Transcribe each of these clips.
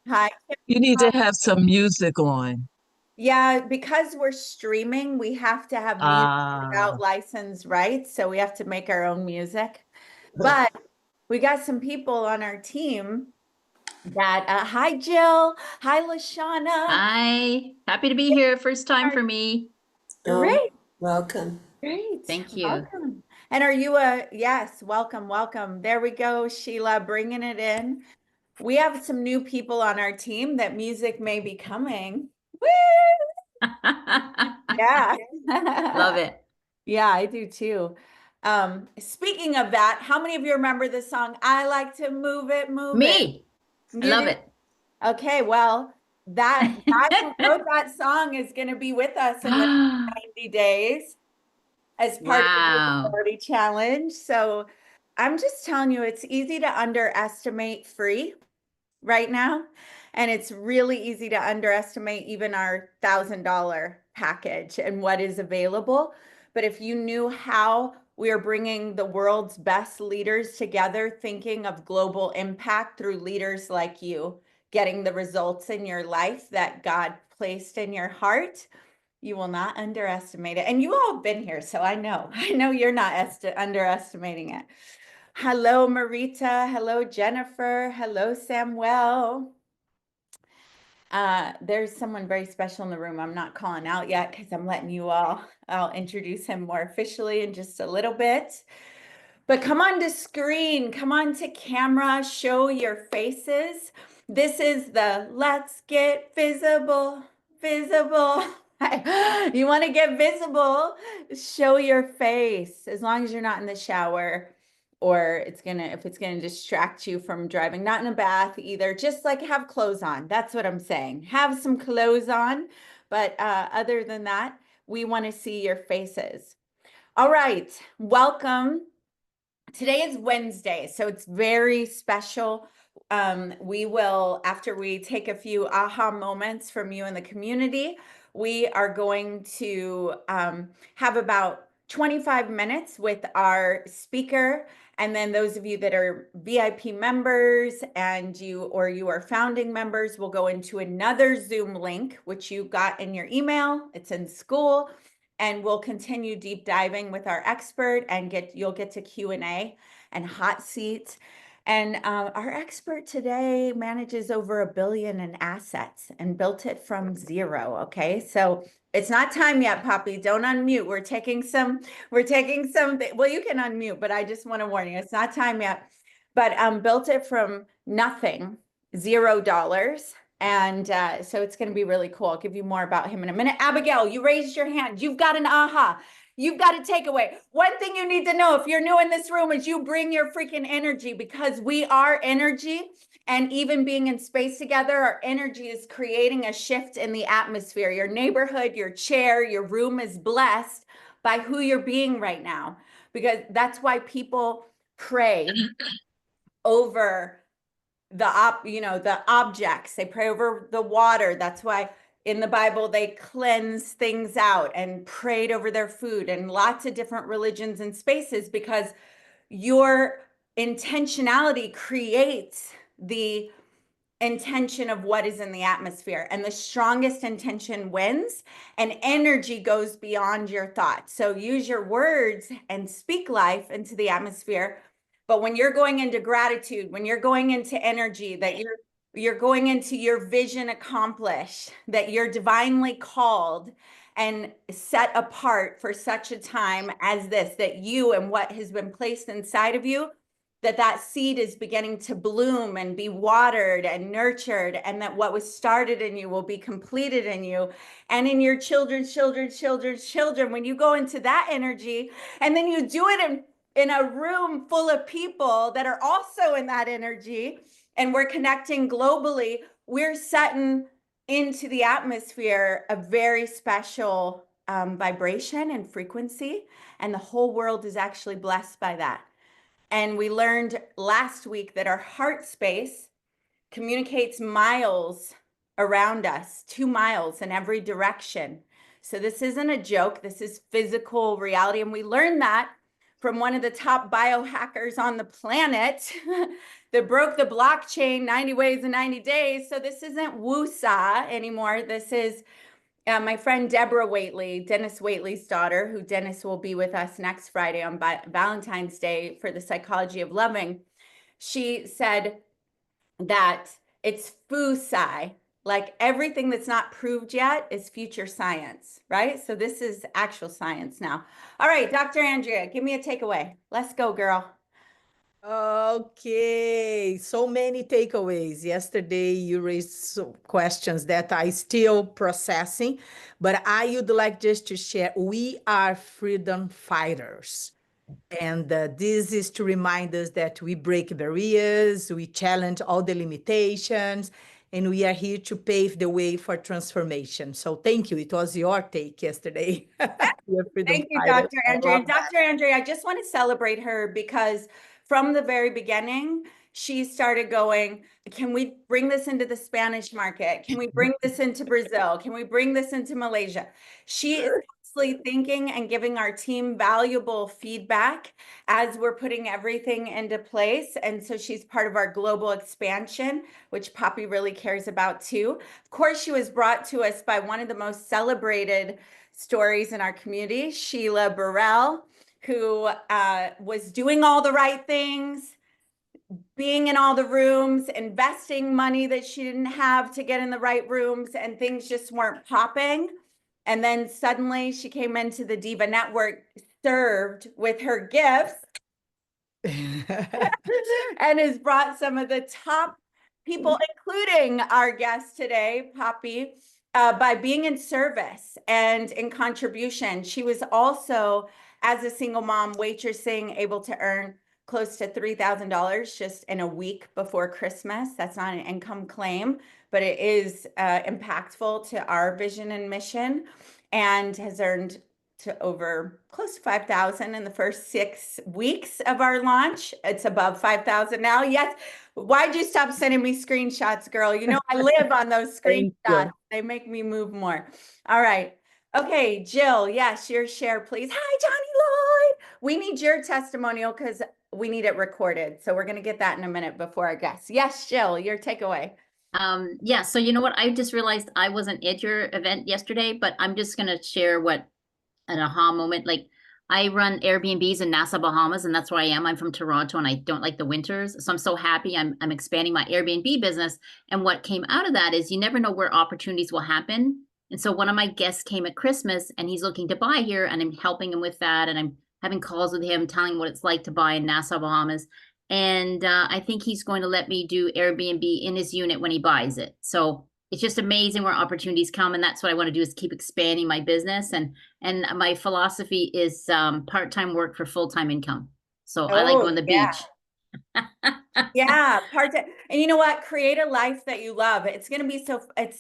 Hi. You need to have some music on. Yeah, because we're streaming, we have to have music without Ah, license rights, so we have to make our own music. But we got some people on our team that, hi Jill, hi Lashana. Hi, happy to be here. First time for me. Oh, Great, welcome. great, Thank you. welcome. And are you yes, welcome, welcome. There we go, Sheila, bringing it in. We have some new people on our team that music may be coming. Woo! Yeah. Love it. Yeah, I do too. Speaking of that, how many of you remember the song I like to move it, move it? Me, I You love do? it. Okay, well, that guy who wrote that song is going to be with us in the 90 days as part of the Wow. Visibility Challenge. So I'm just telling you, it's easy to underestimate free right now. And it's really easy to underestimate even our $1,000 package and what is available. But if you knew how we are bringing the world's best leaders together, thinking of global impact through leaders like you, getting the results in your life that God placed in your heart, you will not underestimate it. And you all have been here, so I know you're not underestimating it. Hello, Marita. Hello, Jennifer. Hello, Samuel. There's someone very special in the room. I'm not calling out yet because I'm letting you all, I'll introduce him more officially in just a little bit. But come on to screen, come on to camera, show your faces. This is the Let's Get Visible, visible. You want to get visible, show your face as long as you're not in the shower or if it's gonna distract you from driving, not in a bath either, just like have clothes on. That's what I'm saying. Have some clothes on. But other than that, we want to see your faces. All right, welcome. Today is Wednesday, so it's very special. We will, after we take a few aha moments from you in the community, we are going to have about 25 minutes with our speaker. And then those of you that are VIP members and you are founding members will go into another Zoom link, which you got in your email. It's in school. And we'll continue deep diving with our expert and you'll get to Q&A and hot seats. And our expert today manages over $1 billion in assets and built it from zero. Okay, so it's not time yet, Poppy. Don't unmute. We're taking some. Well, you can unmute, but I just want to warn you, it's not time yet. But built it from nothing, $0. And so it's going to be really cool. I'll give you more about him in a minute. Abigail, you raised your hand. You've got an aha. You've got a takeaway. One thing you need to know if you're new in this room is you bring your freaking energy because we are energy. And even being in space together, our energy is creating a shift in the atmosphere. Your neighborhood, your chair, your room is blessed by who you're being right now. Because that's why people pray over the objects. They pray over the water. That's why in the Bible they cleanse things out and prayed over their food, and lots of different religions and spaces, because your intentionality creates the intention of what is in the atmosphere, and the strongest intention wins, and energy goes beyond your thoughts. So use your words and speak life into the atmosphere. But when you're going into gratitude, when you're going into energy, that you're going into your vision accomplished, that you're divinely called and set apart for such a time as this, that you and what has been placed inside of you, that seed is beginning to bloom and be watered and nurtured, and that what was started in you will be completed in you and in your children's children. When you go into that energy and then you do it in a room full of people that are also in that energy, and we're connecting globally, we're setting into the atmosphere a very special vibration and frequency, and the whole world is actually blessed by that. And we learned last week that our heart space communicates miles around us, 2 miles in every direction. So this isn't a joke. This is physical reality. And we learned that from one of the top biohackers on the planet that broke the blockchain 90 ways in 90 days. So this isn't woosah anymore. This is my friend Deborah Waitley, Dennis Waitley's daughter, who Dennis will be with us next Friday on Valentine's Day for the Psychology of Loving. She said that it's foo-sci, like everything that's not proved yet is future science, right? So this is actual science now. All right, Dr. Andrea, give me a takeaway. Let's go, girl. Okay, so many takeaways. Yesterday, you raised some questions that I still processing, but I would like just to share, we are freedom fighters. And this is to remind us that we break barriers, we challenge all the limitations, and we are here to pave the way for transformation. So thank you. It was your take yesterday. Thank you, Dr. Andrea. Dr. Andrea, I just want to celebrate her because from the very beginning, she started going, can we bring this into the Spanish market? Can we bring this into Brazil? Can we bring this into Malaysia? She is constantly thinking and giving our team valuable feedback as we're putting everything into place. And so she's part of our global expansion, which Poppy really cares about too. Of course, she was brought to us by one of the most celebrated stories in our community, Sheila Burrell, who was doing all the right things, being in all the rooms, investing money that she didn't have to get in the right rooms, and things just weren't popping. And then suddenly she came into the DIVA Network, served with her gifts, and has brought some of the top people, including our guest today, Poppy, by being in service and in contribution. She was also, as a single mom, waitressing, able to earn close to $3,000 just in a week before Christmas. That's not an income claim, but it is impactful to our vision and mission, and has earned to over close to 5,000 in the first 6 weeks of our launch. It's above 5,000 now. Yes. Why'd you stop sending me screenshots, girl? You know, I live on those screenshots. They make me move more. All right. Okay, Jill, yes, your share, please. Hi, Johnny Lloyd. We need your testimonial because we need it recorded. So we're going to get that in a minute before our guests. Yes, Jill, your takeaway. Yeah, so you know what? I just realized I wasn't at your event yesterday, but I'm just going to share what an aha moment. Like, I run Airbnbs in Nassau, Bahamas, and that's where I am. I'm from Toronto, and I don't like the winters. So I'm so happy I'm expanding my Airbnb business. And what came out of that is you never know where opportunities will happen. And so one of my guests came at Christmas, and he's looking to buy here, and I'm helping him with that. And I'm having calls with him, telling him what it's like to buy in Nassau, Bahamas. And I think he's going to let me do Airbnb in his unit when he buys it. So it's just amazing where opportunities come, and that's what I want to do, is keep expanding my business. And my philosophy is part-time work for full-time income. So I like going to the beach. Yeah, part-time. And you know what? Create a life that you love. It's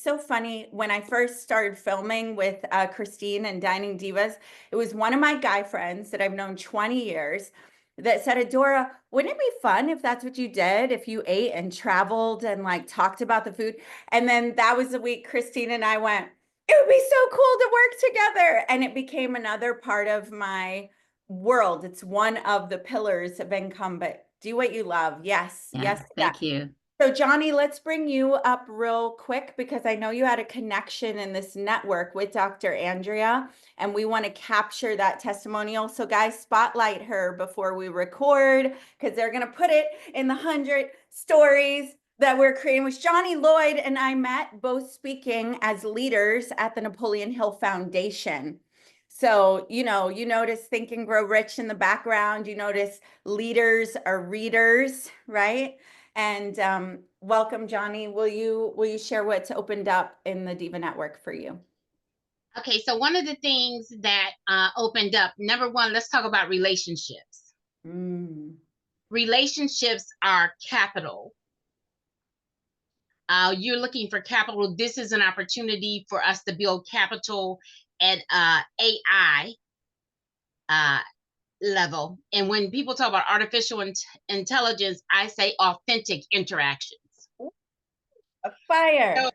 so funny. When I first started filming with Christine and Dining Divas, it was one of my guy friends that I've known 20 years that said, Adora, wouldn't it be fun if that's what you did, if you ate and traveled and like talked about the food? And then that was the week Christine and I went, it would be so cool to work together. And it became another part of my world. It's one of the pillars of income, but do what you love. Yes. Yeah, Yes. thank you. So Johnny, let's bring you up real quick because I know you had a connection in this network with Dr. Andrea, and we want to capture that testimonial. So guys, spotlight her before we record, because they're going to put it in the 100 stories that we're creating. Which Johnny Lloyd and I met both speaking as leaders at the Napoleon Hill Foundation. So, you notice Think and Grow Rich in the background. You notice leaders are readers, right? And welcome, Johnny. Will you share what's opened up in the DIVA Network for you? Okay, so one of the things that opened up, number one, let's talk about relationships. Relationships are capital. You're looking for capital. This is an opportunity for us to build capital at AI level. And when people talk about artificial intelligence, I say authentic interactions. A fire. So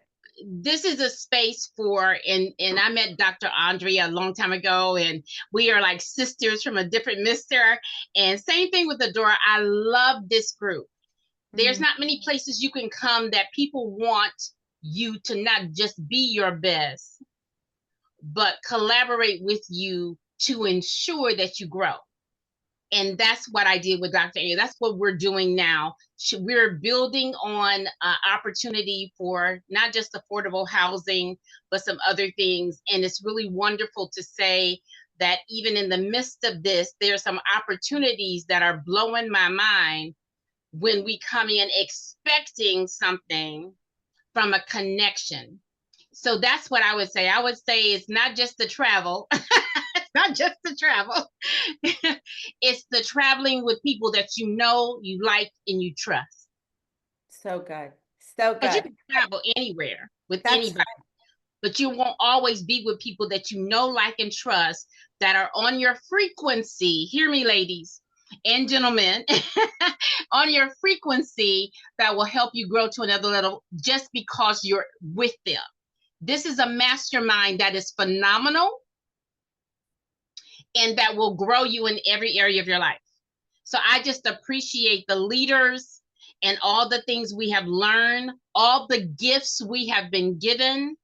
this is a space for, and I met Dr. Andrea a long time ago, and we are like sisters from a different mister. And same thing with Adora. I love this group. There's not many places you can come that people want you to not just be your best, but collaborate with you to ensure that you grow. And that's what I did with Dr. A. That's what we're doing now. We're building on opportunity for not just affordable housing, but some other things. And it's really wonderful to say that even in the midst of this, there's some opportunities that are blowing my mind when we come in expecting something from a connection. So that's what I would say. I would say it's not just the travel. It's not just the travel. It's the traveling with people that you know, you like, and you trust. So good. So Because you good. can travel anywhere with That's anybody, but you won't always be with people that you know, like, and trust that are on your frequency. Hear me, ladies and gentlemen, on your frequency that will help you grow to another level just because you're with them. This is a mastermind that is phenomenal and that will grow you in every area of your life. So I just appreciate the leaders and all the things we have learned, all the gifts we have been given,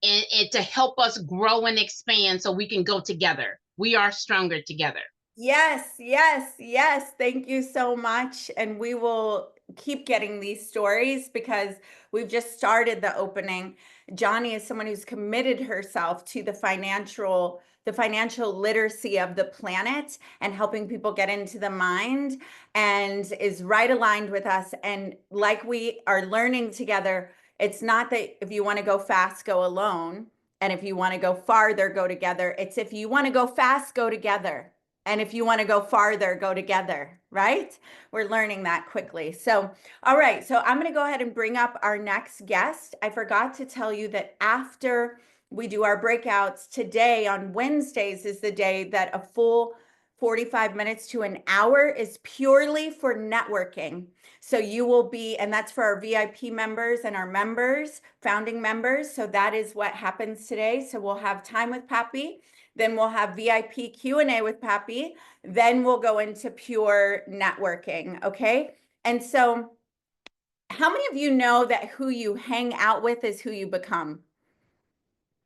and to help us grow and expand so we can go together. We are stronger together. Yes, yes, yes. Thank you so much. And we will keep getting these stories because we've just started the opening. Johnny is someone who's committed herself to the financial literacy of the planet and helping people get into the mind, and is right aligned with us. And like we are learning together, it's not that if you want to go fast, go alone. And if you want to go farther, go together. It's if you want to go fast, go together. And if you want to go farther, go together, right? We're learning that quickly. So, all right. So I'm going to go ahead and bring up our next guest. I forgot to tell you that after we do our breakouts today on Wednesdays is the day that a full 45 minutes to an hour is purely for networking. So you will be, and that's for our VIP members and our members, founding members. So that is what happens today. So we'll have time with Pappy. Then we'll have VIP Q&A with Pappy. Then we'll go into pure networking, okay? And so how many of you know that who you hang out with is who you become?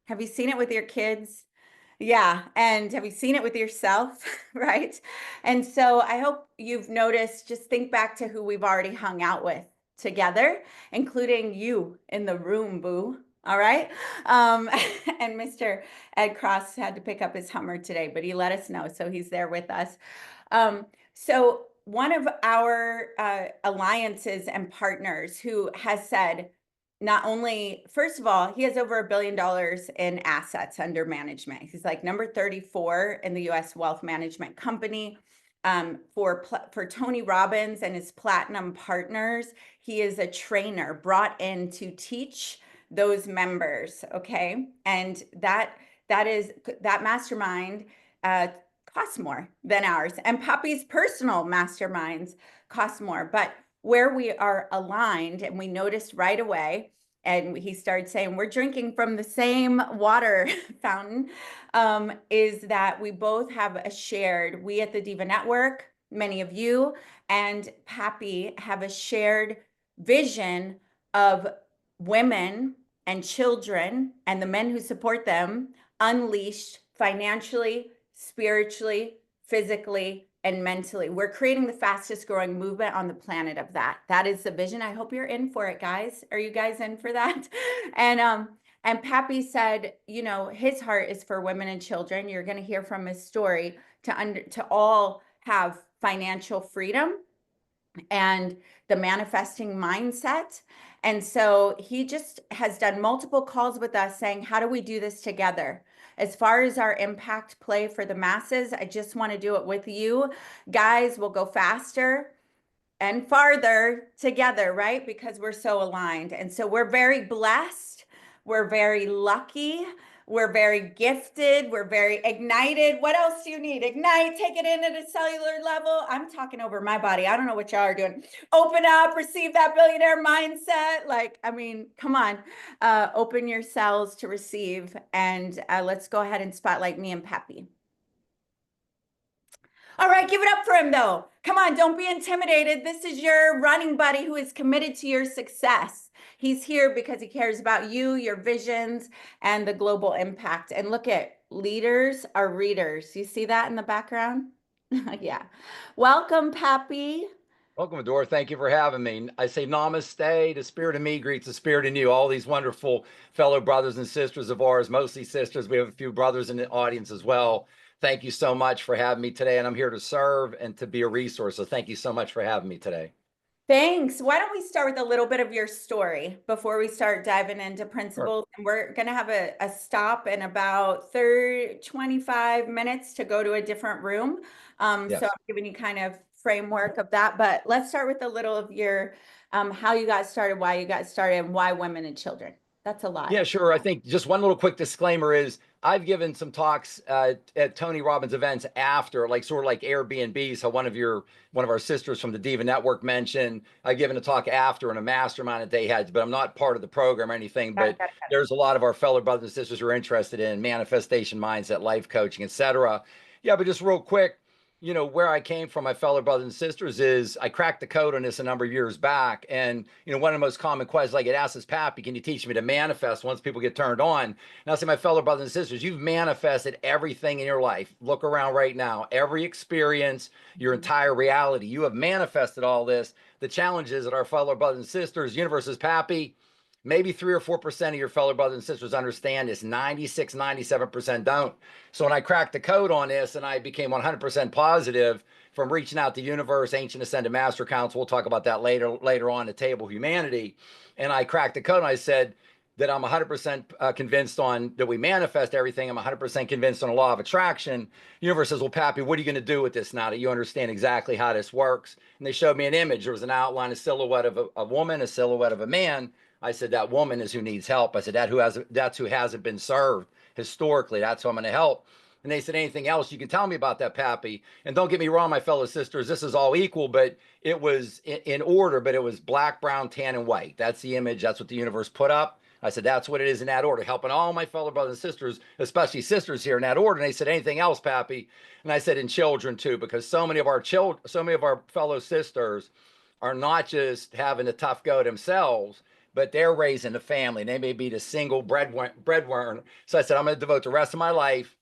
Have you seen it with your kids? Yeah, and have you seen it with yourself, right? And so I hope you've noticed, just think back to who we've already hung out with together, including you in the room, boo. All right. And Mr. Ed Cross had to pick up his Hummer today, but he let us know. So he's there with us. So one of our alliances and partners who has said, not only, first of all, he has over $1 billion in assets under management. He's like number 34 in the US wealth management company. For Tony Robbins and his platinum partners, he is a trainer brought in to teach those members, okay? And that mastermind costs more than ours, and Poppy's personal masterminds cost more. But where we are aligned, and we noticed right away, and he started saying we're drinking from the same water fountain, is that we both have a shared, we at the DIVA Network, many of you, and Pappy have a shared vision of women and children and the men who support them unleashed financially, spiritually, physically, and mentally. We're creating the fastest growing movement on the planet of that. That is the vision. I hope you're in for it, guys. Are you guys in for that? And Pappy said, you know, his heart is for women and children. You're going to hear from his story to all have financial freedom and the manifesting mindset. And so he just has done multiple calls with us saying, how do we do this together? As far as our impact play for the masses, I just want to do it with you. Guys, we'll go faster and farther together, right? Because we're so aligned. And so we're very blessed. We're very lucky. We're very gifted. We're very ignited. What else do you need? Ignite, take it in at a cellular level. I'm talking over my body. I don't know what y'all are doing. Open up, receive that billionaire mindset. Like, I mean, come on, open your cells to receive. And let's go ahead and spotlight me and Pappy. All right, give it up for him though. Come on, don't be intimidated. This is your running buddy who is committed to your success. He's here because he cares about you, your visions, and the global impact. And look at leaders are readers. You see that in the background? Yeah. Welcome, Pappy. Welcome, Adora. Thank you for having me. I say namaste. The spirit of me greets the spirit in you. All these wonderful fellow brothers and sisters of ours, mostly sisters. We have a few brothers in the audience as well. Thank you so much for having me today. And I'm here to serve and to be a resource. So thank you so much for having me today. Thanks. Why don't we start with a little bit of your story before we start diving into principles? Sure. And we're going to have a stop in about 25 minutes to go to a different room. Yes. So I'm giving you kind of framework of that, but let's start with a little of your, how you got started, why you got started, and why women and children. That's a lot. Yeah, sure. I think just one little quick disclaimer is I've given some talks at Tony Robbins events after, like sort of like Airbnbs, how one of our sisters from the DIVA Network mentioned. I've given a talk after in a mastermind that they had, but I'm not part of the program or anything. But there's a lot of our fellow brothers and sisters who are interested in manifestation, mindset, life coaching, etc. Yeah, but just real quick, you know, where I came from, my fellow brothers and sisters, is I cracked the code on this a number of years back. And, you know, one of the most common questions I get asked is, Pappy, can you teach me to manifest once people get turned on? And I'll say, my fellow brothers and sisters, you've manifested everything in your life. Look around right now, every experience, your entire reality, you have manifested all this. The challenge is that our fellow brothers and sisters, universe is, Pappy, maybe 3 or 4% of your fellow brothers and sisters understand this. 96, 97% don't. So when I cracked the code on this and I became 100% positive from reaching out to universe, ancient ascended master council, we'll talk about that later on the table of humanity. And I cracked the code and I said that I'm 100% convinced on that we manifest everything. I'm 100% convinced on a law of attraction. Universe says, well, Pappy, what are you going to do with this now that you understand exactly how this works? And they showed me an image. There was an outline, a silhouette of a woman, a silhouette of a man. I said, that woman is who needs help. I said, that's who hasn't been served historically. That's who I'm going to help. And they said, anything else you can tell me about that, Pappy? And don't get me wrong, my fellow sisters, this is all equal, but it was in order, but it was black, brown, tan, and white. That's the image. That's what the universe put up. I said, that's what it is in that order, helping all my fellow brothers and sisters, especially sisters here in that order. And they said, anything else, Pappy? And I said, in children too, because so many of our fellow sisters are not just having a tough go themselves, but they're raising a family. They may be the single breadwinner. So I said, I'm going to devote the rest of my life.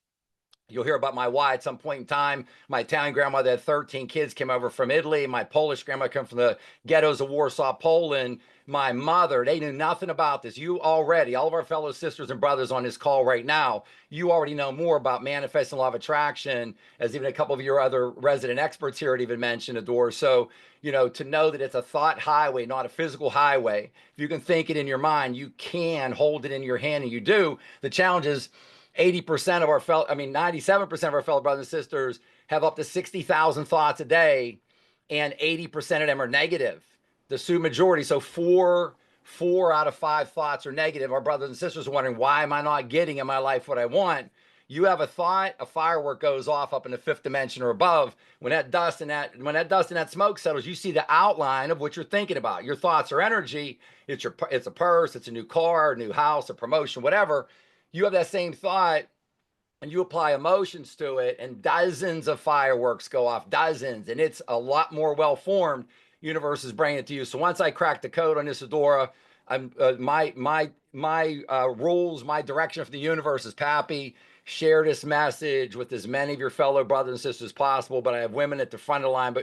You'll hear about my why at some point in time. My Italian grandmother had 13 kids, came over from Italy. My Polish grandma came from the ghettos of Warsaw, Poland. My mother, they knew nothing about this. You already, all of our fellow sisters and brothers on this call right now, you already know more about manifesting law of attraction, as even a couple of your other resident experts here had even mentioned, Adore. So, you know, to know that it's a thought highway, not a physical highway. If you can think it in your mind, you can hold it in your hand, and you do. The challenge is 97% of our fellow brothers and sisters have up to 60,000 thoughts a day, and 80% of them are negative. The Sioux majority, so four out of 5 thoughts are negative. Our brothers and sisters are wondering, why am I not getting in my life what I want? You have a thought, a firework goes off up in the 5th dimension or above. When that dust and that smoke settles, you see the outline of what you're thinking about. Your thoughts are energy. It's a purse, it's a new car, a new house, a promotion, whatever. You have that same thought and you apply emotions to it, and dozens of fireworks go off, dozens, and it's a lot more well-formed. Universe is bringing it to you. So once I crack the code on this, Adora, I'm my rules, my direction for the universe is, Pappy, share this message with as many of your fellow brothers and sisters as possible. But I have women at the front of the line,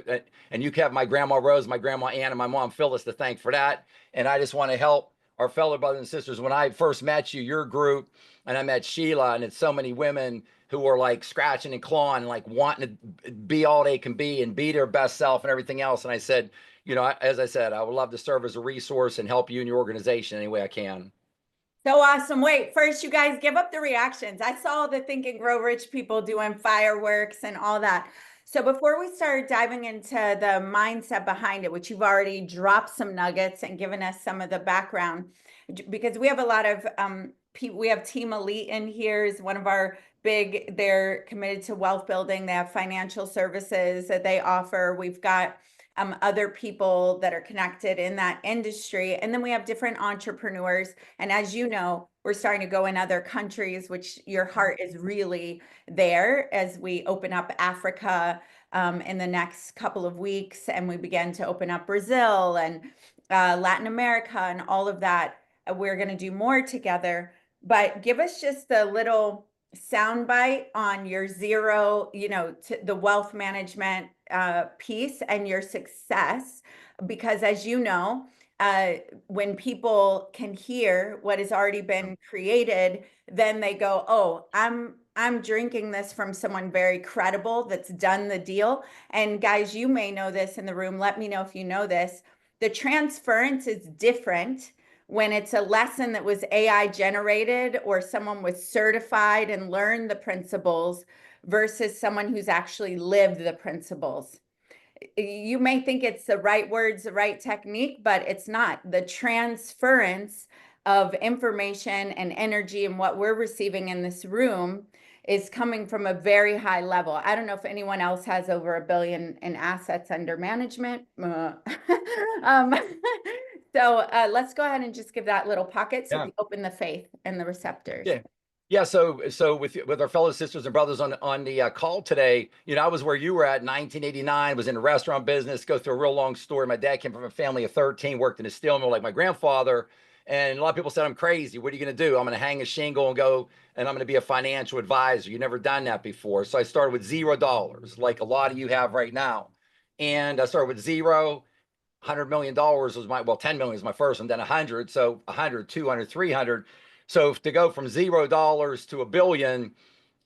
and you can have my grandma Rose, my grandma Ann, and my mom Phyllis to thank for that. And I just want to help our fellow brothers and sisters. When I first met you, your group, and I met Sheila, and it's so many women who are like scratching and clawing, and like wanting to be all they can be and be their best self and everything else. And I said, you know, as I said, I would love to serve as a resource and help you and your organization any way I can. So awesome. Wait, first, you guys give up the reactions. I saw the Think and Grow Rich people doing fireworks and all that. So before we start diving into the mindset behind it, which you've already dropped some nuggets and given us some of the background, because we have a lot of we have Team Elite in here is one of our big, they're committed to wealth building. They have financial services that they offer. We've got other people that are connected in that industry. And then we have different entrepreneurs. And as you know, we're starting to go in other countries, which your heart is really there as we open up Africa in the next couple of weeks. And we begin to open up Brazil and Latin America and all of that. We're going to do more together. But give us just a little soundbite on your zero, to the wealth management piece and your success. Because as you know, when people can hear what has already been created, then they go, oh, I'm drinking this from someone very credible that's done the deal. And guys, you may know this in the room. Let me know if you know this. The transference is different when it's a lesson that was AI generated or someone was certified and learned the principles versus someone who's actually lived the principles. You may think it's the right words, the right technique, but it's not. The transference of information and energy and what we're receiving in this room is coming from a very high level. I don't know if anyone else has over $1 billion in assets under management. So let's go ahead and just give that little pocket so we open the faith and the receptors. Yeah. So with our fellow sisters and brothers on the call today, I was where you were at 1989, was in the restaurant business. Go through a real long story. My dad came from a family of 13, worked in a steel mill like my grandfather. And a lot of people said, I'm crazy. What are you going to do? I'm going to hang a shingle and go, and I'm going to be a financial advisor. You've never done that before. So I started with $0, like a lot of you have right now. And I started with zero. $100 million was well, 10 million was my first, and then 100. So 100, 200, 300. So to go from $0 to $1 billion,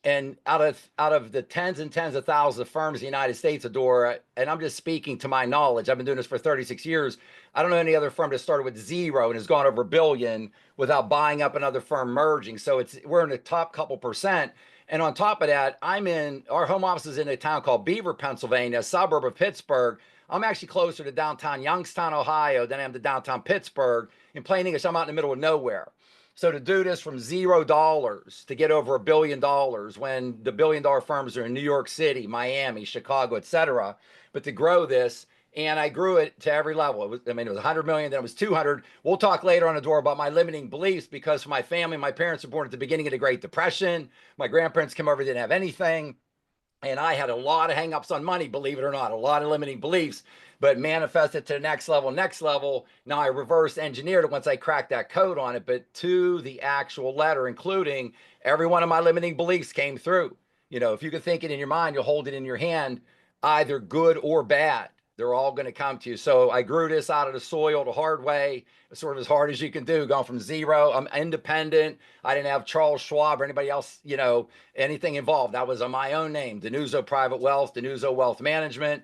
and out of the tens and tens of thousands of firms in the United States, Adora, and I'm just speaking to my knowledge, I've been doing this for 36 years. I don't know any other firm that started with zero and has gone over $1 billion without buying up another firm, merging. So we're in the top couple percent. And on top of that, our home office is in a town called Beaver, Pennsylvania, a suburb of Pittsburgh. I'm actually closer to downtown Youngstown, Ohio than I am to downtown Pittsburgh. In plain English, I'm out in the middle of nowhere. So to do this from $0 to get over $1 billion when the $1 billion firms are in New York City, Miami, Chicago, etc. But to grow this, and I grew it to every level. It was 100 million, then it was 200. We'll talk later on, Adora, about my limiting beliefs, because for my family, my parents were born at the beginning of the Great Depression. My grandparents came over, didn't have anything. And I had a lot of hangups on money, believe it or not, a lot of limiting beliefs, but manifested to the next level. Now I reverse engineered it once I cracked that code on it, but to the actual letter, including every one of my limiting beliefs came through. If you could think it in your mind, you'll hold it in your hand, either good or bad. They're all going to come to you. So I grew this out of the soil the hard way, sort of as hard as you can do, going from zero. I'm independent. I didn't have Charles Schwab or anybody else, anything involved. I was on my own name, Denuzzo Private Wealth, Denuzzo Wealth Management.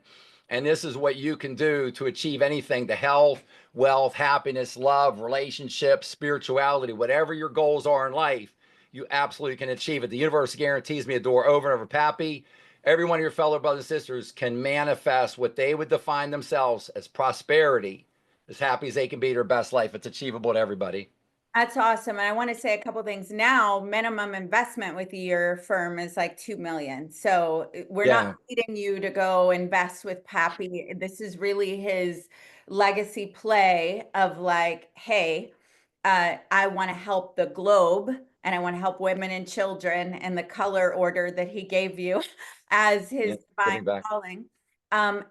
And this is what you can do to achieve anything: the health, wealth, happiness, love, relationships, spirituality, whatever your goals are in life, you absolutely can achieve it. The universe guarantees me, Adora, over and over, Pappy. Every one of your fellow brothers and sisters can manifest what they would define themselves as prosperity, as happy as they can be their best life. It's achievable to everybody. That's awesome. And I want to say a couple of things. Now, minimum investment with your firm is like 2 million. So we're not needing you to go invest with Pappy. This is really his legacy play of like, hey, I want to help the globe, and I want to help women and children in the color order that he gave you as his divine calling.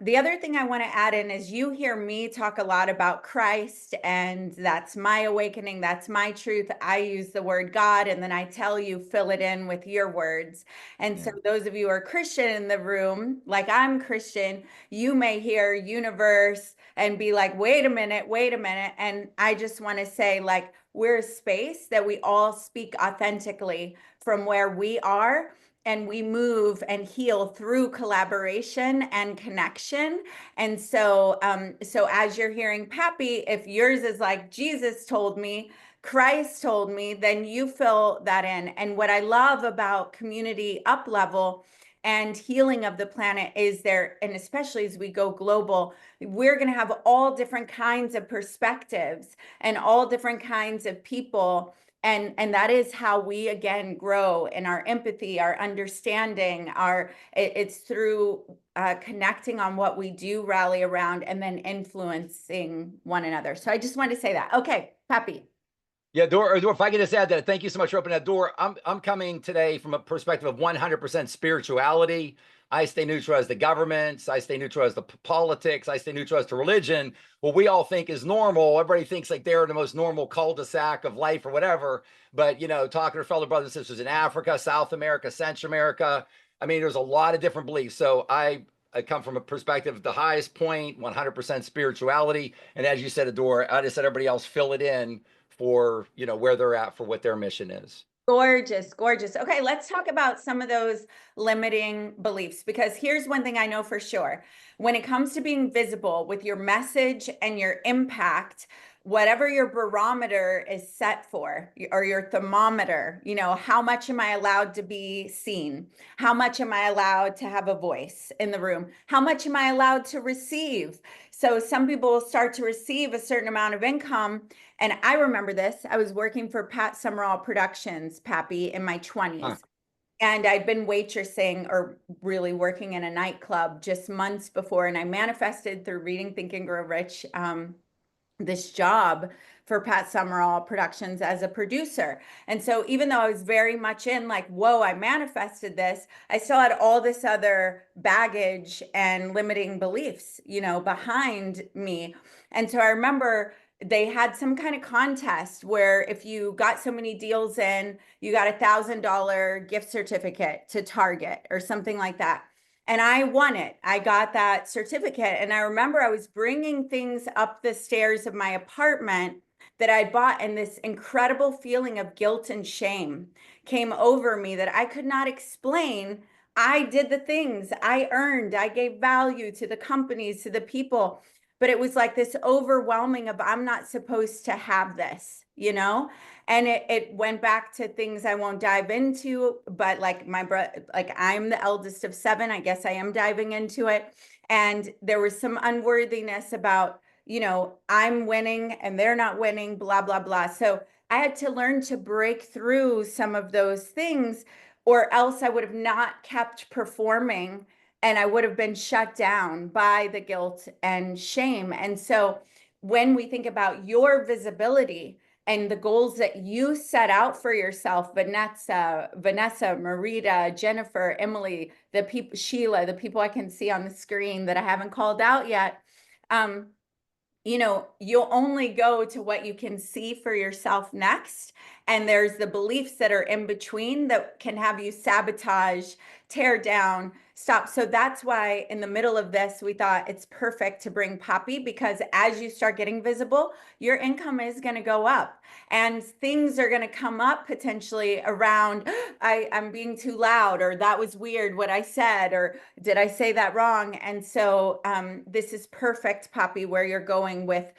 The other thing I want to add in is, you hear me talk a lot about Christ, and that's my awakening. That's my truth. I use the word God, and then I tell you, fill it in with your words. And so those of you who are Christian in the room, like I'm Christian, you may hear universe and be like, wait a minute. And I just want to say, like, we're a space that we all speak authentically from where we are. And we move and heal through collaboration and connection. And so, so as you're hearing Pappy, if yours is like, Jesus told me, Christ told me, then you fill that in. And what I love about community up level and healing of the planet is there, and especially as we go global, we're going to have all different kinds of perspectives and all different kinds of people And that is how we again grow in our empathy, our understanding, it's through connecting on what we do rally around and then influencing one another. So I just wanted to say that. Okay, Pappy. Yeah, Dora, if I could just add that, thank you so much for opening that door. I'm coming today from a perspective of 100% spirituality. I stay neutral as the governments. I stay neutral as the politics. I stay neutral as to religion. What we all think is normal. Everybody thinks like they're the most normal cul-de-sac of life or whatever. But, you know, talking to fellow brothers and sisters in Africa, South America, Central America, I mean, there's a lot of different beliefs. So I come from a perspective of the highest point, 100% spirituality. And as you said, Adora, I just said everybody else fill it in for, you know, where they're at for what their mission is. Gorgeous, gorgeous. Okay, let's talk about some of those limiting beliefs, because here's one thing I know for sure. When it comes to being visible with your message and your impact, whatever your barometer is set for, or your thermometer, you know, how much am I allowed to be seen? How much am I allowed to have a voice in the room? How much am I allowed to receive? So some people start to receive a certain amount of income. And I remember this. I was working for Pat Summerall Productions, Pappy, in my 20s. Huh. And I'd been waitressing or really working in a nightclub just months before. And I manifested through reading Think and Grow Rich this job for Pat Summerall Productions as a producer. And so even though I was very much in like, whoa, I manifested this, I still had all this other baggage and limiting beliefs, you know, behind me. And so I remember they had some kind of contest where if you got so many deals in, you got $1,000 gift certificate to Target or something like that. And I won it. I got that certificate. And I remember I was bringing things up the stairs of my apartment that I bought, and this incredible feeling of guilt and shame came over me that I could not explain. I did the things I earned. I gave value to the companies, to the people, but it was like this overwhelming of I'm not supposed to have this, you know? And it went back to things I won't dive into, but like my brother, like I'm the eldest of 7, I guess I am diving into it. And there was some unworthiness about, you know, I'm winning and they're not winning, blah, blah, blah. So I had to learn to break through some of those things, or else I would have not kept performing and I would have been shut down by the guilt and shame. And so when we think about your visibility and the goals that you set out for yourself, Vanessa, Marita, Jennifer, Emily, the people, Sheila, the people I can see on the screen that I haven't called out yet, you know, you'll only go to what you can see for yourself next. And there's the beliefs that are in between that can have you sabotage, tear down, stop. So that's why in the middle of this, we thought it's perfect to bring Poppy, because as you start getting visible, your income is going to go up and things are going to come up potentially around, I'm being too loud, or that was weird what I said, or did I say that wrong? And so this is perfect, Poppy, where you're going with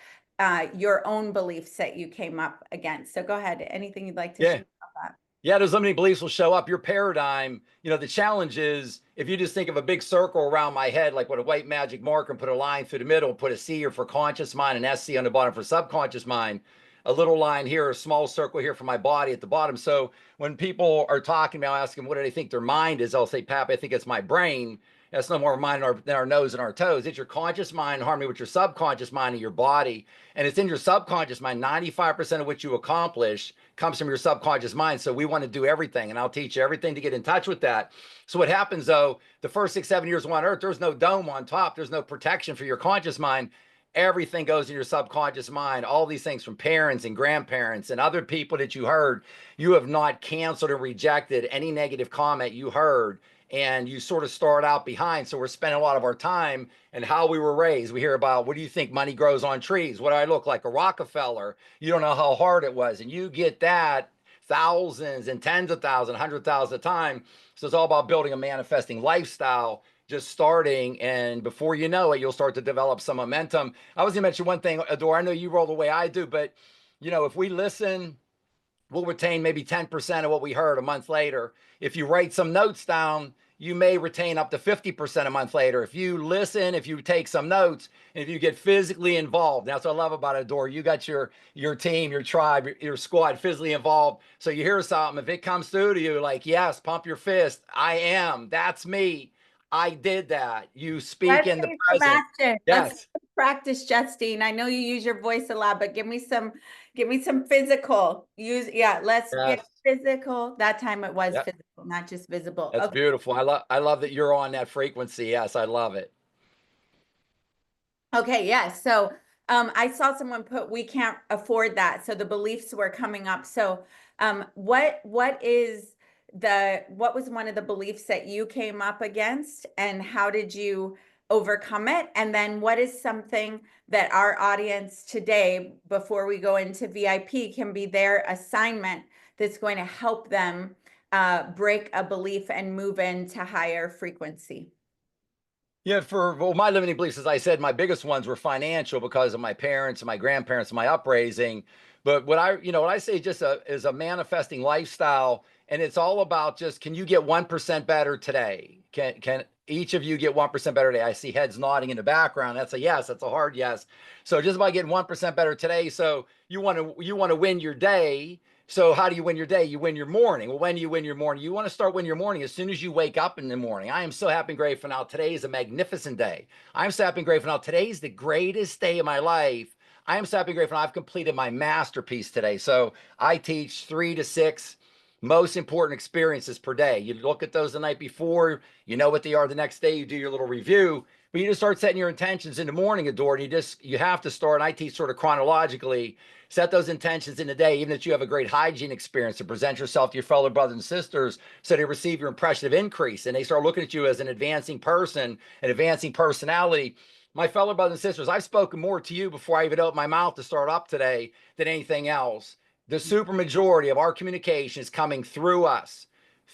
your own beliefs that you came up against. So go ahead. Anything you'd like to share about that? Yeah, those limiting beliefs will show up. Your paradigm, you know, the challenge is if you just think of a big circle around my head, like with a white magic marker, and put a line through the middle, put a C here for conscious mind and SC on the bottom for subconscious mind, a little line here, a small circle here for my body at the bottom. So when people are talking about, asking what do they think their mind is, I'll say, Pap, I think it's my brain. That's no more mind than our nose and our toes. It's your conscious mind in harmony with your subconscious mind and your body. And it's in your subconscious mind. 95% of what you accomplish comes from your subconscious mind. So we want to do everything. And I'll teach you everything to get in touch with that. So what happens though, the first 6, 7 years on Earth, there's no dome on top. There's no protection for your conscious mind. Everything goes in your subconscious mind. All these things from parents and grandparents and other people that you heard, you have not canceled and rejected any negative comment you heard. And you sort of start out behind. So we're spending a lot of our time and how we were raised. We hear about, what do you think money grows on trees? What do I look like, a Rockefeller? You don't know how hard it was. And you get that thousands and tens of thousands, 100,000 at a time. So it's all about building a manifesting lifestyle, just starting. And before you know it, you'll start to develop some momentum. I was gonna mention one thing, Adore, I know you roll the way I do, but you know, if we listen, we'll retain maybe 10% of what we heard a month later. If you write some notes down, you may retain up to 50% a month later. If you listen, if you take some notes, and if you get physically involved. That's what I love about Adore. You got your team, your tribe, your squad physically involved. So you hear something, if it comes through to you, like, yes, pump your fist. I am. That's me. I did that. You speak Let's in the take some present. action. Yes. Let's practice, Justine. I know you use your voice a lot, but give me some physical. Let's get Yes. physical. That time it was Yep. physical, not just visible. That's Okay. beautiful. I love that you're on that frequency. Yes, I love it. Okay, yes. So I saw someone put, we can't afford that. So the beliefs were coming up. So what was one of the beliefs that you came up against, and how did you overcome it? And then what is something that our audience today, before we go into VIP, can be their assignment that's going to help them break a belief and move into higher frequency? Yeah, well, my limiting beliefs, as I said, my biggest ones were financial because of my parents and my grandparents and my upraising. But what I say just is a manifesting lifestyle, and it's all about just, can you get 1% better today? Can each of you get 1% better today? I see heads nodding in the background. That's a yes. That's a hard yes. So just by getting 1% better today. So you want to win your day. So how do you win your day? You win your morning. Well, when do you win your morning? You want to start winning your morning as soon as you wake up in the morning. I am so happy and grateful now. Today is a magnificent day. I'm so happy and grateful now. Today is the greatest day of my life. I am so happy and grateful now. I've completed my masterpiece today. So I teach 3 to 6 most important experiences per day. You look at those the night before, you know what they are the next day, you do your little review, but you just start setting your intentions in the morning, Adore, and you have to start, and I teach sort of chronologically, set those intentions in the day, even if you have a great hygiene experience, to present yourself to your fellow brothers and sisters so they receive your impression of increase, and they start looking at you as an advancing person, an advancing personality. My fellow brothers and sisters, I've spoken more to you before I even opened my mouth to start up today than anything else. The super majority of our communication is coming through us,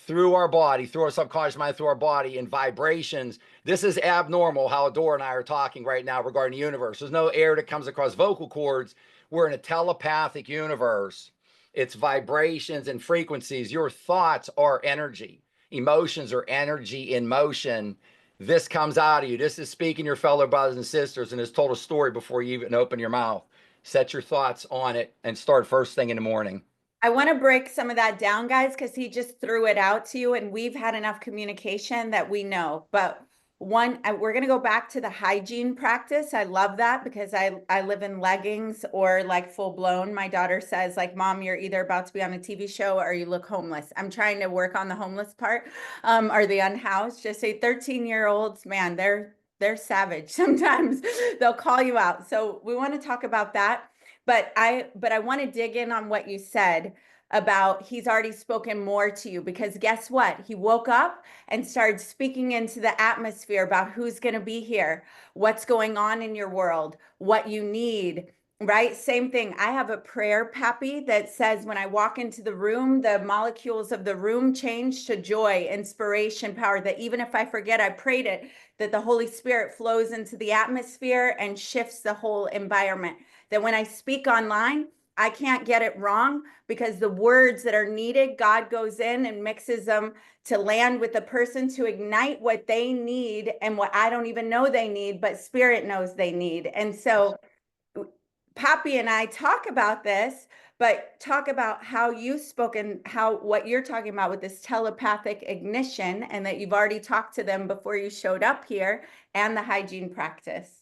through our body, through our subconscious mind, through our body, in vibrations. This is abnormal how Adore and I are talking right now regarding the universe. There's no air that comes across vocal cords. We're in a telepathic universe. It's vibrations and frequencies. Your thoughts are energy. Emotions are energy in motion. This comes out of you. This is speaking to your fellow brothers and sisters, and it's told a story before you even open your mouth. Set your thoughts on it and start first thing in the morning. I want to break some of that down, guys, because he just threw it out to you, and we've had enough communication that we know. But we're going to go back to the hygiene practice. I love that because I live in leggings or like full blown. My daughter says, like, Mom, you're either about to be on a TV show or you look homeless. I'm trying to work on the homeless part, or the unhoused. Just say 13-year-olds, man, they're savage. Sometimes they'll call you out. So we want to talk about that. But I want to dig in on what you said about he's already spoken more to you, because guess what? He woke up and started speaking into the atmosphere about who's going to be here, what's going on in your world, what you need, right? Same thing. I have a prayer, Pappy, that says when I walk into the room, the molecules of the room change to joy, inspiration, power, that even if I forget I prayed it, that the Holy Spirit flows into the atmosphere and shifts the whole environment. That when I speak online, I can't get it wrong, because the words that are needed, God goes in and mixes them to land with the person to ignite what they need and what I don't even know they need, but Spirit knows they need. And so Pappy and I talk about this, but talk about how you've spoken, what you're talking about with this telepathic ignition, and that you've already talked to them before you showed up here, and the hygiene practice.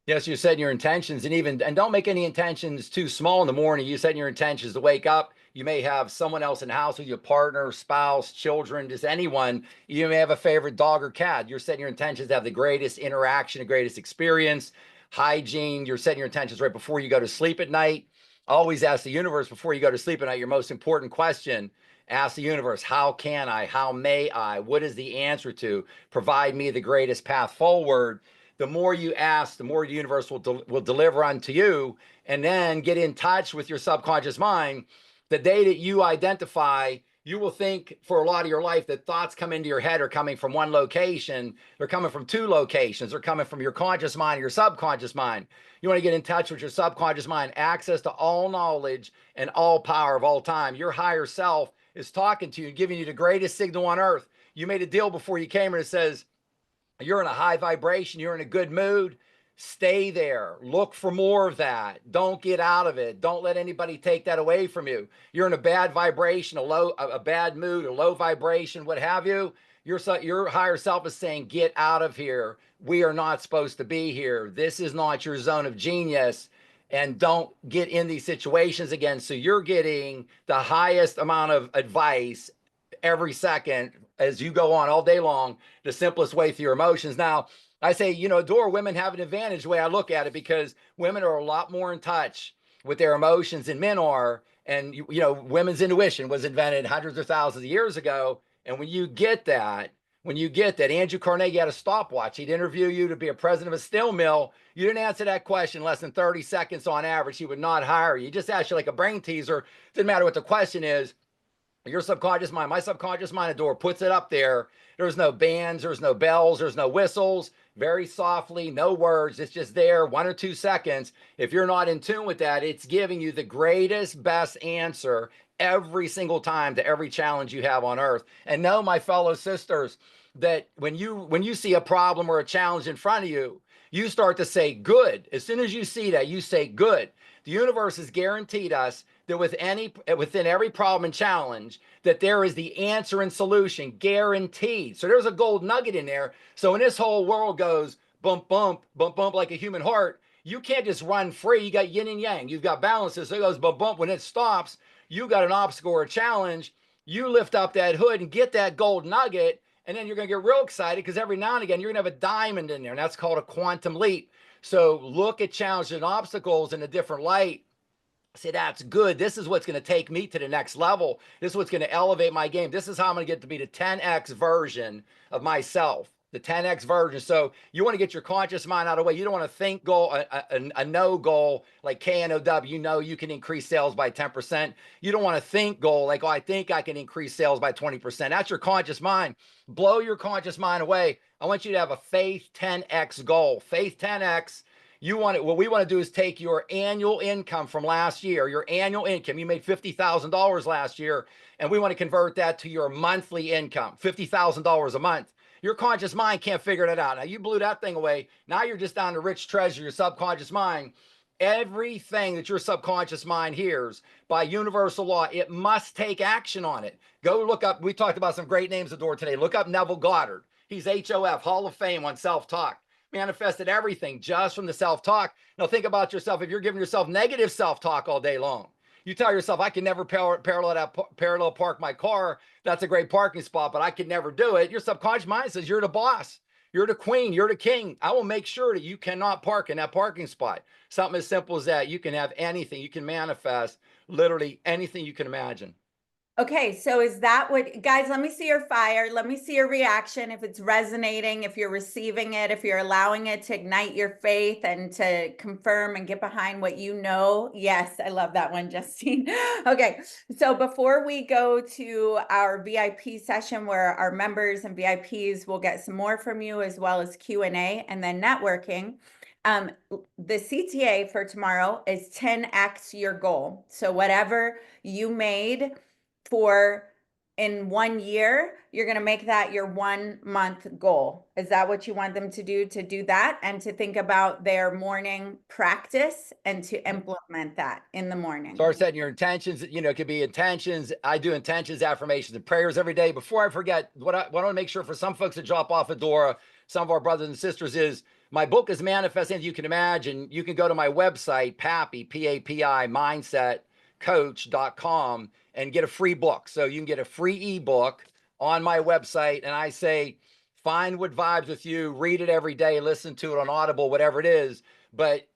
Yes, you're setting your intentions, and don't make any intentions too small in the morning. You setting your intentions to wake up. You may have someone else in the house with your partner, spouse, children, just anyone. You may have a favorite dog or cat. You're setting your intentions to have the greatest interaction, the greatest experience. Hygiene, you're setting your intentions right before you go to sleep at night. Always ask the universe before you go to sleep at night your most important question. Ask the universe, how can I? How may I? What is the answer to? Provide me the greatest path forward. The more you ask, the more the universe will deliver unto you, and then get in touch with your subconscious mind. The day that you identify, you will think for a lot of your life that thoughts come into your head are coming from one location. They're coming from 2 locations. They're coming from your conscious mind and your subconscious mind. You want to get in touch with your subconscious mind, access to all knowledge and all power of all time. Your higher self is talking to you, giving you the greatest signal on earth. you made a deal before you came and it says, you're in a high vibration, you're in a good mood, stay there. Look for more of that. Don't get out of it. Don't let anybody take that away from you. You're in a bad vibration, a bad mood, a low vibration, what have you. Your higher self is saying, get out of here. We are not supposed to be here. This is not your zone of genius. And don't get in these situations again. So you're getting the highest amount of advice every second as you go on all day long, the simplest way through your emotions. Now, I say, Dora, women have an advantage the way I look at it, because women are a lot more in touch with their emotions than men are. And, women's intuition was invented hundreds of thousands of years ago. And when you get that, Andrew Carnegie had a stopwatch. He'd interview you to be a president of a steel mill. You didn't answer that question less than 30 seconds on average, he would not hire you. He just asked you like a brain teaser. Didn't matter what the question is. Your subconscious mind, my subconscious mind, Adora, puts it up there. There's no bands, there's no bells, there's no whistles, very softly, no words. It's just there, 1 or 2 seconds. If you're not in tune with that, it's giving you the greatest, best answer every single time to every challenge you have on earth. And know, my fellow sisters, that when you see a problem or a challenge in front of you, you start to say good. As soon as you see that, you say good. The universe has guaranteed us that within every problem and challenge, that there is the answer and solution, guaranteed. So there's a gold nugget in there. So when this whole world goes bump, bump, bump, bump like a human heart, you can't just run free. You got yin and yang. You've got balances. So it goes bump, bump. When it stops, you got an obstacle or a challenge. You lift up that hood and get that gold nugget. And then you're going to get real excited, because every now and again, you're going to have a diamond in there. And that's called a quantum leap. So look at challenges and obstacles in a different light. Say, that's good. This is what's going to take me to the next level. This is what's going to elevate my game. This is how I'm going to get to be the 10x version of myself, the 10x version. So you want to get your conscious mind out of the way. You don't want to think goal, a no goal like KNOW. You can increase sales by 10%. You don't want to think goal like, oh, I think I can increase sales by 20%. That's your conscious mind. Blow your conscious mind away. I want you to have a faith 10x goal. Faith 10x. What we want to do is take your annual income from last year, your annual income. You made $50,000 last year, and we want to convert that to your monthly income, $50,000 a month. Your conscious mind can't figure that out. Now, you blew that thing away. Now you're just down to rich treasure, your subconscious mind. Everything that your subconscious mind hears, by universal law, it must take action on it. Go look up. We talked about some great names, Adora, today. Look up Neville Goddard. He's HOF, Hall of Fame on self-talk. Manifested everything just from the self-talk. Now think about yourself. If you're giving yourself negative self-talk all day long, you tell yourself, I can never parallel park my car. That's a great parking spot, but I can never do it. Your subconscious mind says, you're the boss. You're the queen. You're the king. I will make sure that you cannot park in that parking spot. Something as simple as that. You can have anything. You can manifest literally anything you can imagine. Okay, so is that what, guys, let me see your fire. Let me see your reaction. If it's resonating, if you're receiving it, if you're allowing it to ignite your faith and to confirm and get behind what you know. Yes, I love that one, Justine. Okay, so before we go to our VIP session where our members and VIPs will get some more from you, as well as Q&A and then networking. The CTA for tomorrow is 10x your goal. So whatever you made in 1 year, you're going to make that your 1 month goal. Is that what you want them to do that, and to think about their morning practice and to implement that in the morning? Start setting your intentions. It could be intentions. I do intentions, affirmations, and prayers every day. Before I forget, what I want to make sure for some folks that drop off Adora, some of our brothers and sisters, is my book is Manifest Anything You Can Imagine. You can go to my website, Papi, P-A-P-I, mindsetcoach.com, and get a free book. So you can get a free ebook on my website. And I say, find what vibes with you, read it every day, listen to it on Audible, whatever it is. But,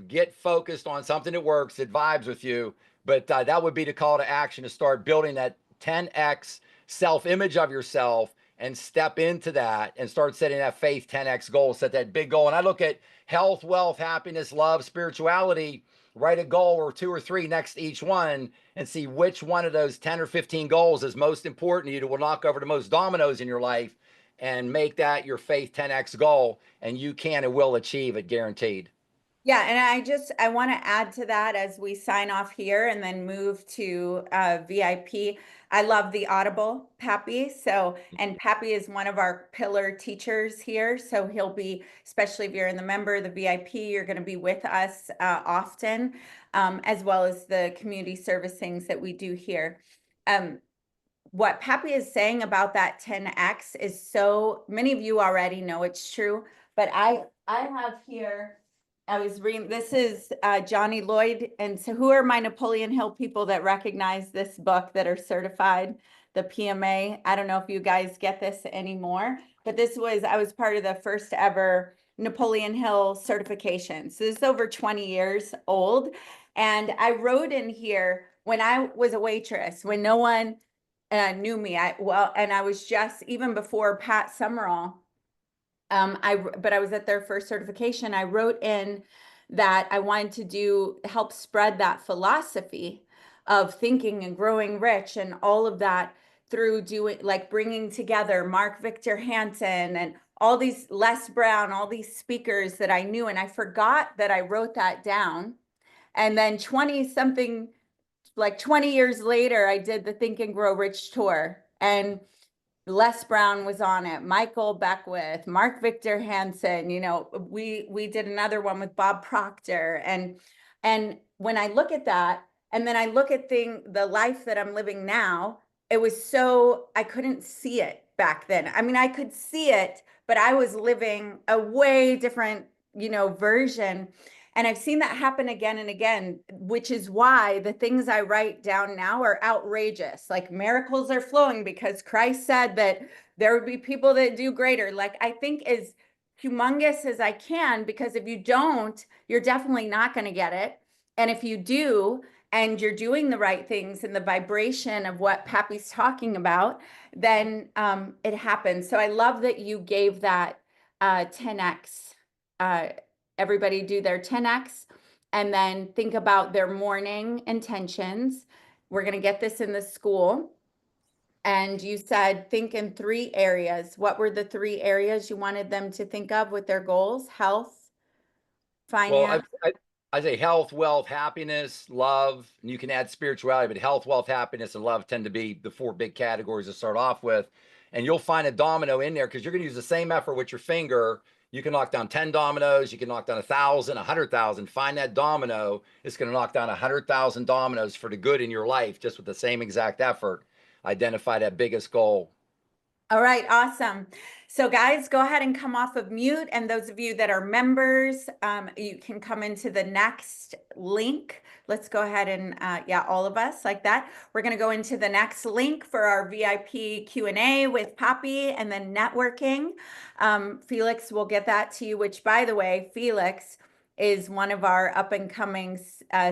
get focused on something that works, that vibes with you. But that would be the call to action, to start building that 10x self-image of yourself and step into that and start setting that faith 10x goal, set that big goal. And I look at health, wealth, happiness, love, spirituality, write a goal or 2 or 3 next to each one and see which one of those 10 or 15 goals is most important to you, that will knock over the most dominoes in your life, and make that your faith 10x goal. And you can and will achieve it, guaranteed. Yeah, and I want to add to that as we sign off here and then move to VIP. I love the Audible, Pappy. So, and Pappy is one of our pillar teachers here. So he'll be, especially if you're in the member, the VIP, you're going to be with us often, as well as the community service things that we do here. What Pappy is saying about that 10x is so many of you already know it's true, but I have here. I was reading, this is Johnny Lloyd. And so who are my Napoleon Hill people that recognize this book that are certified, the PMA? I don't know if you guys get this anymore, but I was part of the first ever Napoleon Hill certification. So this is over 20 years old. And I wrote in here when I was a waitress, when no one knew me, and I was just, even before Pat Summerall, but I was at their first certification. I wrote in that I wanted to help spread that philosophy of thinking and growing rich and all of that through doing, like bringing together Mark Victor Hansen and all these, Les Brown, all these speakers that I knew. And I forgot that I wrote that down. And then 20 years later, I did the Think and Grow Rich tour. And Les Brown was on it, Michael Beckwith, Mark Victor Hansen, we did another one with Bob Proctor. And when I look at that, and then I look at the life that I'm living now, it was I couldn't see it back then. I mean, I could see it, but I was living a way different, version. And I've seen that happen again and again, which is why the things I write down now are outrageous. Like miracles are flowing because Christ said that there would be people that do greater. Like I think as humongous as I can, because if you don't, you're definitely not going to get it. And if you do, and you're doing the right things in the vibration of what Pappy's talking about, then it happens. So I love that you gave that 10x. Everybody do their 10x and then think about their morning intentions. We're going to get this in the school. And you said think in 3 areas. What were the 3 areas you wanted them to think of with their goals? Health, finance. Well, I say health, wealth, happiness, love, and you can add spirituality, but health, wealth, happiness, and love tend to be the 4 big categories to start off with. And you'll find a domino in there because you're going to use the same effort with your finger. You can knock down 10 dominoes. You can knock down 1,000, 100,000. Find that domino. It's going to knock down 100,000 dominoes for the good in your life, just with the same exact effort. Identify that biggest goal. All right, awesome. So guys, go ahead and come off of mute. And those of you that are members, you can come into the next link. Let's go ahead and, yeah, all of us like that. We're going to go into the next link for our VIP Q&A with Poppy and then networking. Felix will get that to you, which by the way, Felix is one of our up and coming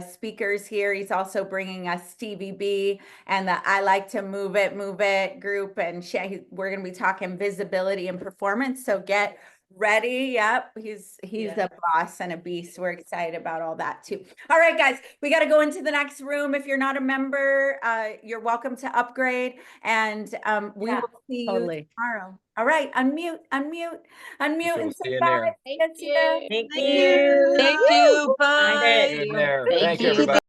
speakers here. He's also bringing us Stevie B and the I Like to Move It group. And we're going to be talking visibility and performance. So get ready. Yep. He's a boss and a beast. We're excited about all that too. All right, guys, we got to go into the next room. If you're not a member, you're welcome to upgrade. And we will see you tomorrow. All right. Unmute. We'll see you in there. Thank you. Thank you. Bye. See you in there. Thank Thank you, you. everybody.